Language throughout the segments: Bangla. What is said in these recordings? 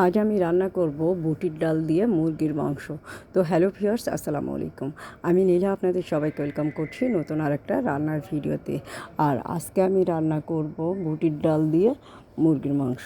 আজ আমি রান্না করব বুটির ডাল দিয়ে মুরগির মাংস। তো হ্যালো ভিউয়ার্স, আসসালামু আলাইকুম। আমি নীলা আপনাদের সবাইকে ওয়েলকাম করছি নতুন আরেকটা রান্নার ভিডিওতে। আর আজকে আমি রান্না করব বুটির ডাল দিয়ে মুরগির মাংস।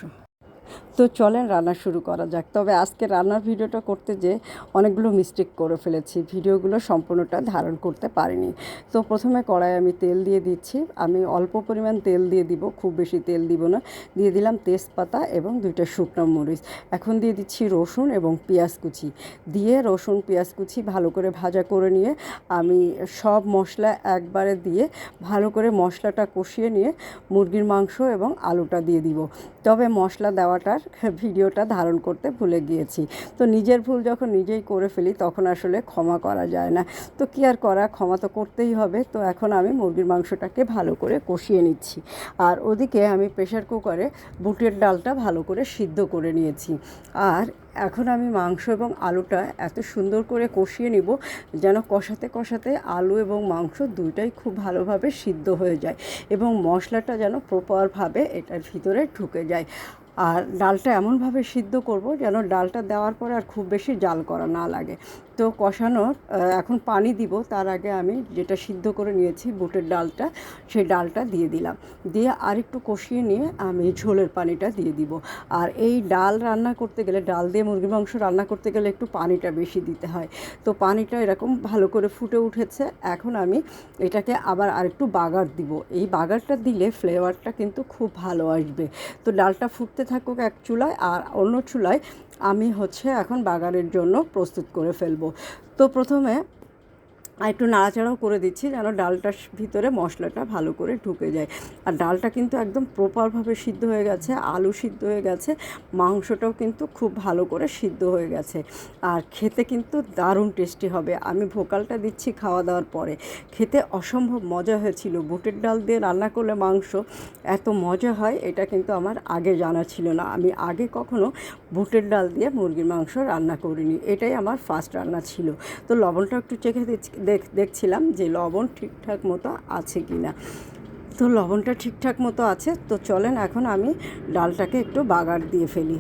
তো চলেন রান্না শুরু করা যাক। তবে আজকে রান্নার ভিডিওটা করতে যেয়ে অনেকগুলো মিস্টেক করে ফেলেছি, ভিডিওগুলো সম্পূর্ণটা ধারণ করতে পারিনি। তো প্রথমে কড়াইয়ে আমি তেল দিয়ে দিচ্ছি। আমি অল্প পরিমাণ তেল দিয়ে দিব, খুব বেশি তেল দিব না। দিয়ে দিলাম তেজপাতা এবং 2টা শুকনো মরিচ। এখন দিয়ে দিচ্ছি রসুন এবং পেঁয়াজ কুচি। দিয়ে রসুন পেঁয়াজ কুচি ভালো করে ভাজা করে নিয়ে আমি সব মশলা একবারে দিয়ে ভালো করে মশলাটা কষিয়ে নিয়ে মুরগির মাংস এবং আলুটা দিয়ে দিব। তবে মশলা দেওয়াটার ভিডিওটা ধারণ করতে ভুলে গিয়েছি। তো নিজের ভুল যখন নিজেই করে ফেলি তখন আসলে ক্ষমা করা যায় না। তো কী আর করা, ক্ষমা তো করতেই হবে। তো এখন আমি মুরগির মাংসটাকে ভালো করে কষিয়ে নিচ্ছি। আর ওদিকে আমি প্রেশার কুকারে বুটের ডালটা ভালো করে সিদ্ধ করে নিয়েছি। আর এখন আমি মাংস এবং আলুটা এত সুন্দর করে কষিয়ে নিব যেন কষাতে কষাতে আলু এবং মাংস দুইটাই খুব ভালোভাবে সিদ্ধ হয়ে যায় এবং মশলাটা যেন প্রপারভাবে এটার ভিতরে ঢুকে যায়। আর ডালটা এমনভাবে সিদ্ধ করব যেন ডালটা দেওয়ার পরে আর খুব বেশি জাল করা না লাগে। তো কষানোর এখন পানি দিব, তার আগে আমি যেটা সিদ্ধ করে নিয়েছি বুটের ডালটা, সেই ডালটা দিয়ে দিলাম। দিয়ে আরেকটু কষিয়ে নিয়ে আমি ঝোলের পানিটা দিয়ে দিব। আর এই ডাল রান্না করতে গেলে, ডাল দিয়ে মুরগির মাংস রান্না করতে গেলে একটু পানিটা বেশি দিতে হয়। তো পানিটা এরকম ভালো করে ফুটে উঠেছে। এখন আমি এটাকে আবার আরেকটু বাগার দিব। এই বাগারটা দিলে ফ্লেভারটা কিন্তু খুব ভালো আসবে। তো ডালটা ফুটতে থাকুক এক চুলায়, আর অন্য চুলায় আমি এখন বাগারের জন্য প্রস্তুত করে ফেলবো। তো প্রথমে একটু নাড়াচাড়াও করে দিচ্ছি যেন ডালটার ভিতরে মশলাটা ভালো করে ঢুকে যায়। আর ডালটা কিন্তু একদম প্রপারভাবে সিদ্ধ হয়ে গেছে, আলু সিদ্ধ হয়ে গেছে, মাংসটাও কিন্তু খুব ভালো করে সিদ্ধ হয়ে গেছে। আর খেতে কিন্তু দারুণ টেস্টি হবে। আমি ভোকালটা দিচ্ছি খাওয়া দাওয়ার পরে। খেতে অসম্ভব মজা হয়েছিল। বুটের ডাল দিয়ে রান্না করলে মাংস এত মজা হয় এটা কিন্তু আমার আগে জানা ছিল না। আমি আগে কখনো বুটের ডাল দিয়ে মুরগির মাংস রান্না করিনি, এটাই আমার ফার্স্ট রান্না ছিল। তো লবণটা একটু চেখে দেখছিলাম যে লবণ ঠিকঠাক মতো আছে কি না। তো লবণটা ঠিকঠাক মতো আছে। তো চলেন এখন আমি ডালটাকে একটু বাগার দিয়ে ফেলি।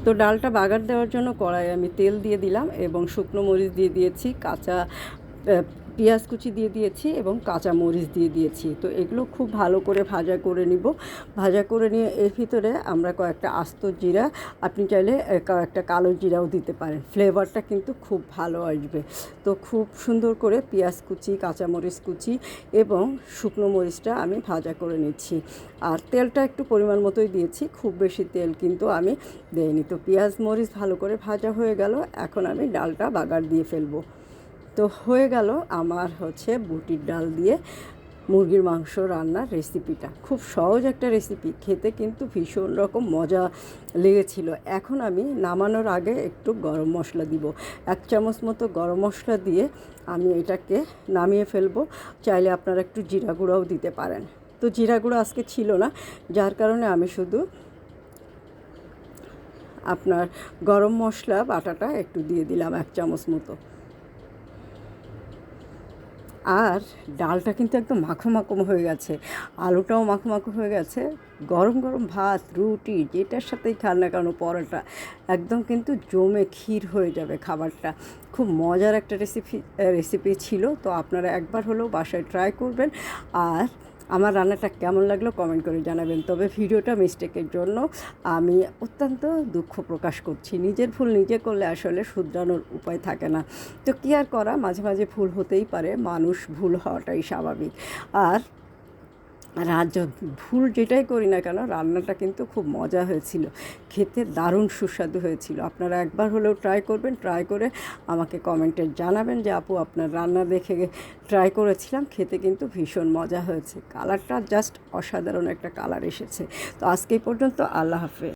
তো ডালটা বাগার দেওয়ার জন্য কড়াইয়ে আমি তেল দিয়ে দিলাম এবং শুকনো মরিচ দিয়ে দিয়েছি, কাঁচা পেঁয়াজ কুচি দিয়ে দিয়েছি এবং কাঁচা মরিচ দিয়ে দিয়েছি। তো এগুলো খুব ভালো করে ভাজা করে নিব। ভাজা করে নিয়ে এর ভিতরে আমরা কয়েকটা আস্ত জিরা, আপনি চাইলে কয়েকটা কালো জিরাও দিতে পারেন, ফ্লেভারটা কিন্তু খুব ভালো আসবে। তো খুব সুন্দর করে পেঁয়াজ কুচি, কাঁচা মরিচ কুচি এবং শুকনো মরিচটা আমি ভাজা করে নিচ্ছি। আর তেলটা একটু পরিমাণ মতোই দিয়েছি, খুব বেশি তেল কিন্তু আমি দেইনি। তো পেঁয়াজ মরিচ ভালো করে ভাজা হয়ে গেল। এখন আমি ডালটা বাগার দিয়ে ফেলবো। তো হয়ে গেল আমার বুটির ডাল দিয়ে মুরগির মাংস রান্নার রেসিপিটা। খুব সহজ একটা রেসিপি, খেতে কিন্তু ভীষণ রকম মজা লেগেছিল। এখন আমি নামানোর আগে একটু গরম মশলা দিব, 1 চামচ মতো গরম মশলা দিয়ে আমি এটাকে নামিয়ে ফেলবো। চাইলে আপনারা একটু জিরা গুঁড়াও দিতে পারেন। তো জিরা গুঁড়ো আজকে ছিল না, যার কারণে আমি শুধু আপনার গরম মশলা বাটাটা একটু দিয়ে দিলাম 1 চামচ মতো। আর ডালটা কিন্তু একদম মাখো মাখো হয়ে গেছে, আলুটাও মাখো মাখো হয়ে গেছে। গরম গরম ভাত, রুটি, যেটার সাথেই খান না কেন, পরোটা, একদম কিন্তু জমে ক্ষীর হয়ে যাবে খাবারটা। খুব মজার একটা রেসিপি ছিল। তো আপনারা একবার হলেও বাসায় ট্রাই করবেন। আর আমার রান্নাটা কেমন লাগলো কমেন্ট করে জানাবেন। তবে ভিডিওটা মিস্টেকের জন্য আমি অত্যন্ত দুঃখ প্রকাশ করছি। নিজের ভুল নিজে করলে আসলে শুধরানোর উপায় থাকে না। তো কী আর করা, মাঝে মাঝে ভুল হতেই পারে, মানুষ, ভুল হওয়াটাই স্বাভাবিক। আর ভুল যেটাই করি না কেন, রান্নাটা কিন্তু খুব মজা হয়েছিল, খেতে দারুণ সুস্বাদু হয়েছিল। আপনারা একবার হলেও ট্রাই করবেন। ট্রাই করে আমাকে কমেন্টে জানাবেন যে আপু আপনার রান্না দেখে ট্রাই করেছিলাম, খেতে কিন্তু ভীষণ মজা হয়েছে। কালারটা জাস্ট অসাধারণ একটা কালার এসেছে। তো আজকে এই পর্যন্ত, আল্লাহ হাফেজ।